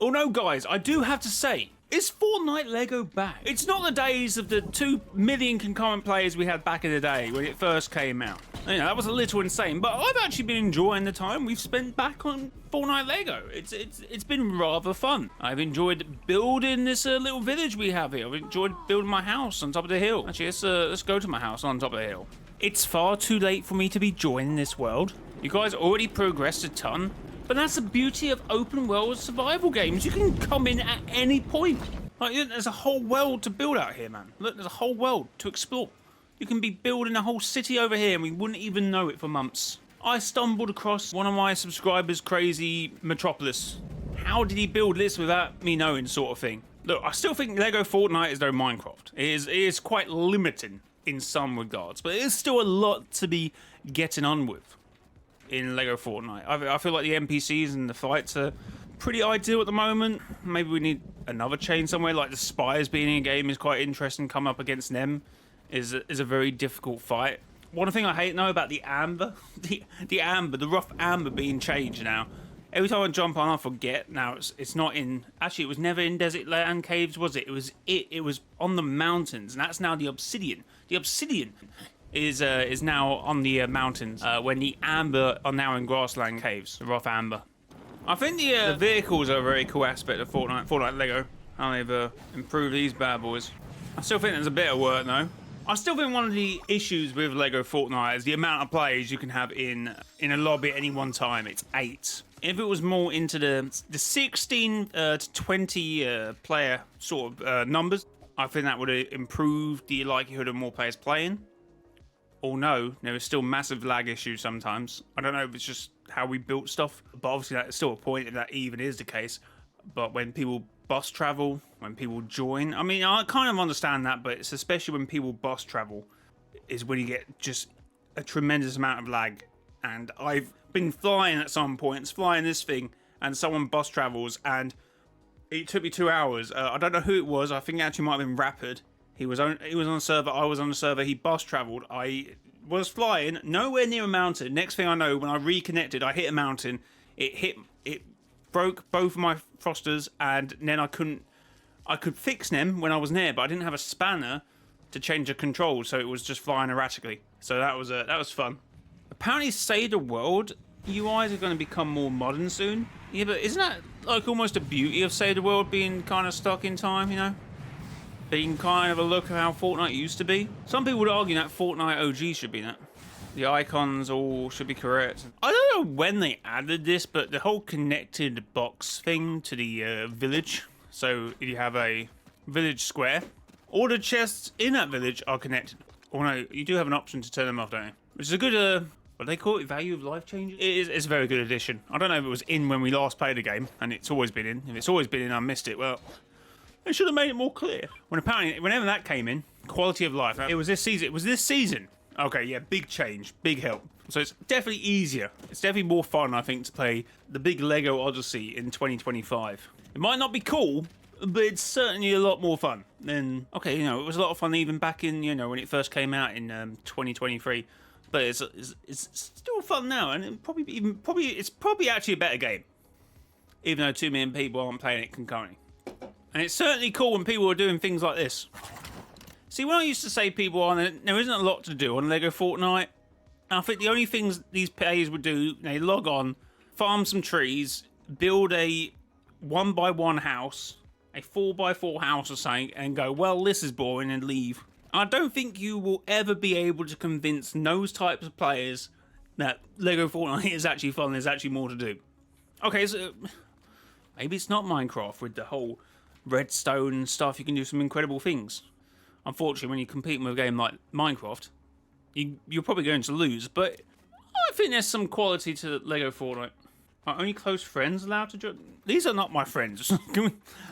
Oh no, guys, I do have to say, is Fortnite Lego back? It's not the days of the 2 million concurrent players we had back in the day when it first came out. You know, that was a little insane, but I've actually been enjoying the time we've spent back on Fortnite Lego. It's been rather fun. I've enjoyed building this little village we have here. I've enjoyed building my house on top of the hill. Actually, let's go to my house on top of the hill. It's far too late for me to be joining this world. You guys already progressed a ton. But that's the beauty of open world survival games. You can come in at any point. Like, there's a whole world to build out here, man. Look, there's a whole world to explore. You can be building a whole city over here and we wouldn't even know it for months. I stumbled across one of my subscribers' crazy metropolis. How did he build this without me knowing, sort of thing? Look, I still think Lego Fortnite is no Minecraft. It is quite limiting in some regards, but it is still a lot to be getting on with in Lego Fortnite. I feel like the NPCs and the fights are pretty ideal at the moment. Maybe we need another change somewhere, like the spies being in a game is quite interesting. Come up against them is a very difficult fight. One thing I hate now about the amber, the rough amber being changed now. Every time I jump on, I forget. Now it's not in. Actually, it was never in desert land caves, was it? It was on the mountains, and that's now the obsidian. The obsidian is now on the mountains when the amber are now in grassland caves, the rough amber. I think the vehicles are a very cool aspect of Fortnite Lego. How they've improved these bad boys. I still think there's a bit of work though. I still think one of the issues with Lego Fortnite is the amount of players you can have in a lobby at any one time. It's 8. If it was more into the 16 to 20 player sort of numbers, I think that would improve the likelihood of more players playing. Or no, there is still massive lag issues sometimes. I don't know if it's just how we built stuff, but obviously that's still a point if that even is the case. But when people bus travel, when people join, I mean, I kind of understand that, but it's especially when people bus travel is when you get just a tremendous amount of lag. And I've been flying at some points, flying this thing, and someone bus travels, and it took me 2 hours. I don't know who it was. I think it actually might have been Rapid. He was on a server, I was on a server, he bus travelled, I was flying nowhere near a mountain. Next thing I know, when I reconnected, I hit a mountain, it broke both of my thrusters, and then I could fix them when I was near, but I didn't have a spanner to change the controls, so it was just flying erratically. So that was fun. Apparently Save the World UIs are going to become more modern soon. Yeah, but isn't that like almost a beauty of Save the World being kind of stuck in time, you know? Being kind of a look at how Fortnite used to be. Some people would argue that Fortnite OG should be that. The icons all should be correct. I don't know when they added this, but the whole connected box thing to the village. So if you have a village square, all the chests in that village are connected. Or no, you do have an option to turn them off, don't you? Which is a good, what do they call it? Value of life changes? It's a very good addition. I don't know if it was in when we last played the game, and it's always been in. If it's always been in, I missed it. Well, they should have made it more clear. Whenever that came in, quality of life. It was this season. Okay, yeah, big change, big help. So it's definitely easier. It's definitely more fun, I think, to play the big Lego Odyssey in 2025. It might not be cool, but it's certainly a lot more fun. Then, okay, you know, it was a lot of fun even back in, you know, when it first came out in 2023. But it's still fun now, and it's probably actually a better game, even though 2 million people aren't playing it concurrently. And it's certainly cool when people are doing things like this. See, when I used to say there isn't a lot to do on Lego Fortnite, I think the only things these players would do, they log on, farm some trees, build a 1x1 house, a 4x4 house or something, and go, well, this is boring, and leave. I don't think you will ever be able to convince those types of players that Lego Fortnite is actually fun, there's actually more to do. Okay, so maybe it's not Minecraft with the whole redstone stuff, you can do some incredible things. Unfortunately, when you're competing with a game like Minecraft, you're probably going to lose, but I think there's some quality to Lego Fortnite. Are only close friends allowed to join? These are not my friends.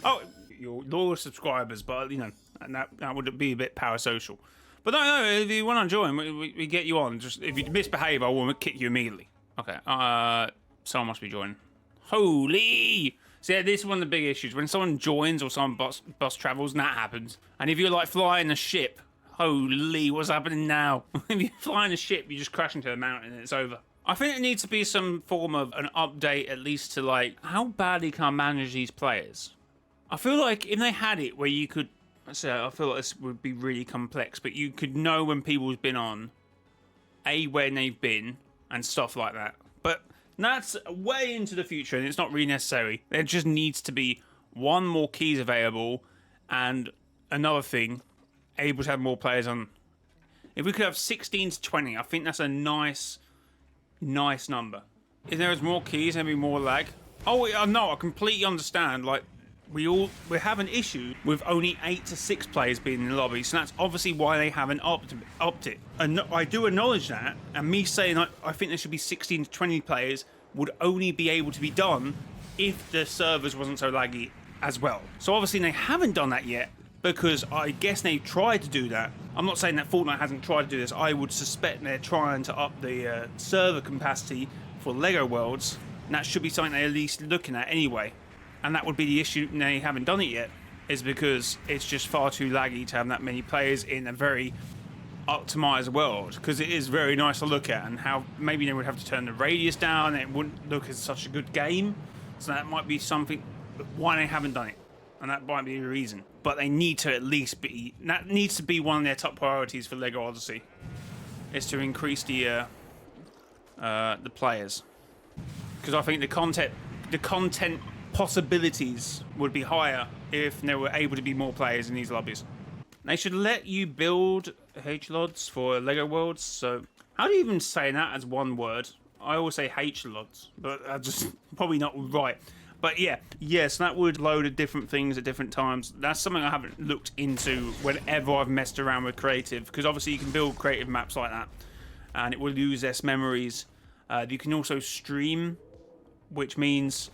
Oh, your loyal subscribers, but, you know, and that would be a bit parasocial. But no, if you want to join, we get you on. Just if you misbehave, I will kick you immediately. Okay, someone must be joining. Holy! So yeah, this is one of the big issues. When someone joins or someone bus travels, and that happens. And if you're like flying a ship, holy, what's happening now? If you're flying a ship, you just crash into a mountain and it's over. I think there needs to be some form of an update, at least to like, how badly can I manage these players? I feel like if they had it where you could, so I feel like this would be really complex, but you could know when people's been on, when they've been, and stuff like that. But that's way into the future, and it's not really necessary. There just needs to be one, more keys available, and another thing, able to have more players on. If we could have 16 to 20, I think that's a nice number. If there was more keys, there'd be more lag. Oh no, I completely understand. Like, we have an issue with only 8 to 6 players being in the lobby, so that's obviously why they haven't upped it. And I do acknowledge that, and me saying I think there should be 16 to 20 players would only be able to be done if the servers wasn't so laggy as well. So obviously they haven't done that yet, because I guess they tried to do that. I'm not saying that Fortnite hasn't tried to do this. I would suspect they're trying to up the server capacity for Lego Worlds, and that should be something they're at least looking at anyway. And that would be the issue, and they haven't done it yet, is because it's just far too laggy to have that many players in a very optimized world, because it is very nice to look at, and how maybe they would have to turn the radius down, and it wouldn't look as such a good game. So that might be something why they haven't done it, and that might be the reason. But they need to at least be, that needs to be one of their top priorities for Lego Odyssey, is to increase the players, because I think the content possibilities would be higher if there were able to be more players in these lobbies. They should let you build H-Lods for Lego Worlds. So how do you even say that as one word? I always say H-Lods, but that's just probably not right. But yeah, yes, that would load at different things at different times. That's something I haven't looked into whenever I've messed around with creative, because obviously you can build creative maps like that, and it will use less memories. You can also stream, which means,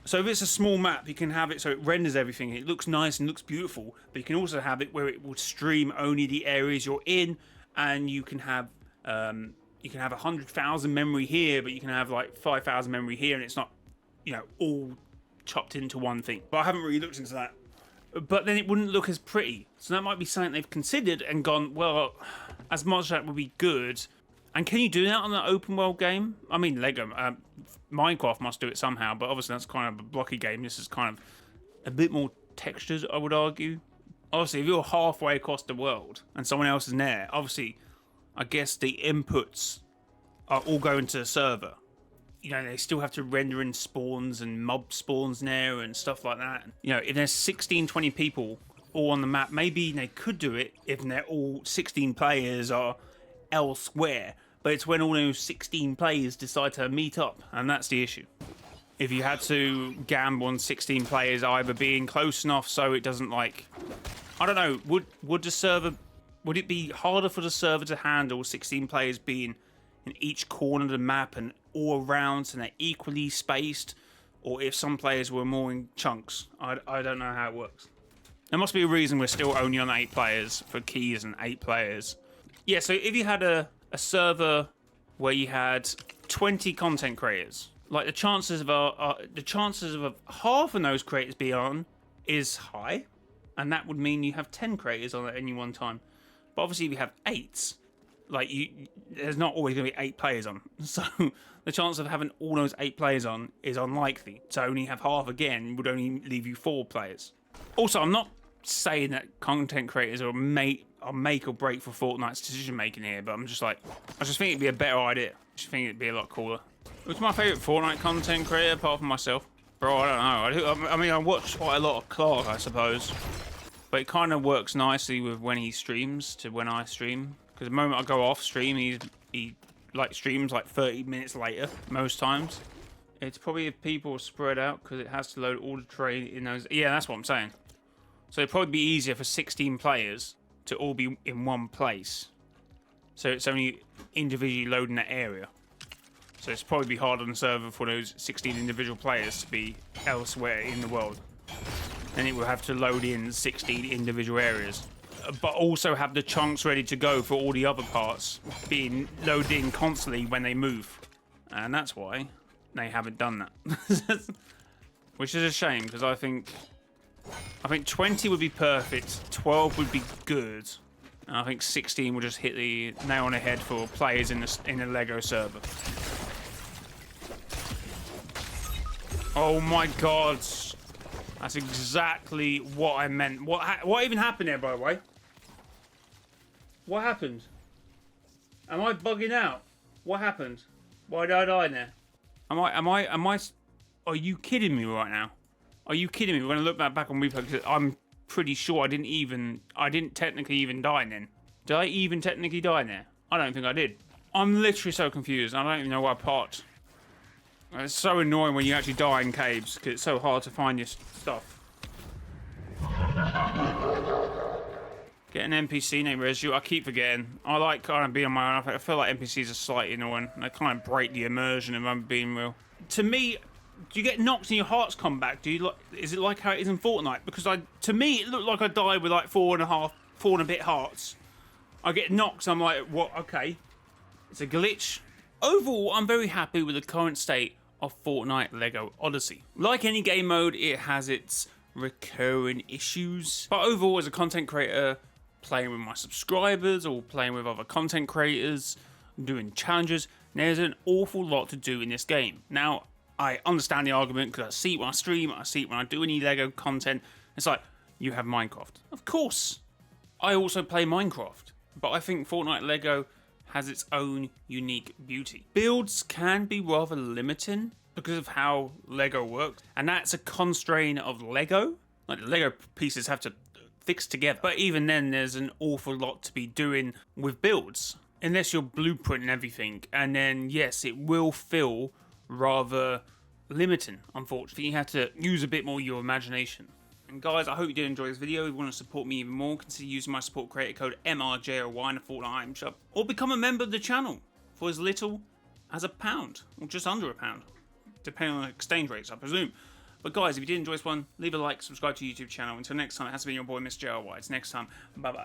so if it's a small map, you can have it so it renders everything. It looks nice and looks beautiful, but you can also have it where it will stream only the areas you're in, and you can have 100,000 memory here, but you can have like 5,000 memory here, and it's not, all chopped into one thing. But I haven't really looked into that. But then it wouldn't look as pretty. So that might be something they've considered and gone, well, as much as that would be good. And can you do that on an open world game? I mean, Lego, Minecraft must do it somehow, but obviously that's kind of a blocky game. This is kind of a bit more textures, I would argue. Obviously, if you're halfway across the world and someone else is there, obviously, I guess the inputs are all going to the server. They still have to render in spawns and mob spawns there and stuff like that. If there's 16, 20 people all on the map, maybe they could do it if they're all 16 players are elsewhere. But it's when all those 16 players decide to meet up, and that's the issue. If you had to gamble on 16 players either being close enough so it doesn't I don't know, would it be harder for the server to handle 16 players being in each corner of the map and all around and they're equally spaced, or if some players were more in chunks? I don't know how it works. There must be a reason we're still only on 8 players for keys and 8 players. Yeah, so if you had a server where you had 20 content creators, like the chances of half of those creators being on is high, and that would mean you have 10 creators on at any one time. But obviously if you have 8, there's not always going to be 8 players on, so the chance of having all those 8 players on is unlikely. To only have half again would only leave you 4 players. Also, I'm not saying that content creators are make or break for Fortnite's decision making here, but I just think it'd be a better idea. I just think it'd be a lot cooler. Who's my favourite Fortnite content creator apart from myself? Bro, I don't know. I mean, I watch quite a lot of Clark, I suppose, but it kind of works nicely with when he streams to when I stream. Because the moment I go off stream, he streams 30 minutes later most times. It's probably if people are spread out because it has to load all the terrain in those. Yeah, that's what I'm saying. So it'd probably be easier for 16 players to all be in one place. So it's only individually loading that area. So it's probably be hard on the server for those 16 individual players to be elsewhere in the world. Then it will have to load in 16 individual areas, but also have the chunks ready to go for all the other parts being loaded in constantly when they move. And that's why they haven't done that. Which is a shame, because I think 20 would be perfect, 12 would be good, and I think 16 would just hit the nail on the head for players in the Lego server. Oh my god. That's exactly what I meant. What even happened there, by the way? What happened? Am I bugging out? What happened? Why did I die in there? Am I... Are you kidding me right now? Are you kidding me? We're going to look back on replay because I'm pretty sure I didn't technically even die in then. Did I even technically die in there? I don't think I did. I'm literally so confused. I don't even know what part. It's so annoying when you actually die in caves because it's so hard to find your stuff. Get an NPC named Resu. I keep forgetting. I like kind of being on my own. I feel like NPCs are slightly annoying. They kind of break the immersion if I'm being real. To me, do you get knocks and your hearts come back? Do you like? Is it like how it is in Fortnite? Because to me, it looked like I died with like 4 and a bit hearts. I get knocks. I'm like, what? Okay, it's a glitch. Overall, I'm very happy with the current state of Fortnite Lego Odyssey. Like any game mode, it has its recurring issues. But overall, as a content creator, playing with my subscribers or playing with other content creators, doing challenges, there's an awful lot to do in this game. Now, I understand the argument because I see it when I stream, I see it when I do any Lego content. It's like, you have Minecraft. Of course, I also play Minecraft, but I think Fortnite Lego has its own unique beauty. Builds can be rather limiting because of how Lego works, and that's a constraint of Lego. Like, the Lego pieces have to fix together. But even then, there's an awful lot to be doing with builds. Unless you're blueprinting everything, and then yes, it will feel rather limiting, unfortunately. You have to use a bit more of your imagination. And guys, I hope you did enjoy this video. If you want to support me even more, consider using my support creator code MRJOY in the Fortnite item shop, or become a member of the channel for as little as £1, or just under £1, depending on exchange rates, I presume. But guys, if you did enjoy this one, leave a like, subscribe to the YouTube channel. Until next time, it has been your boy, Mr. JOY. It's next time. Bye-bye.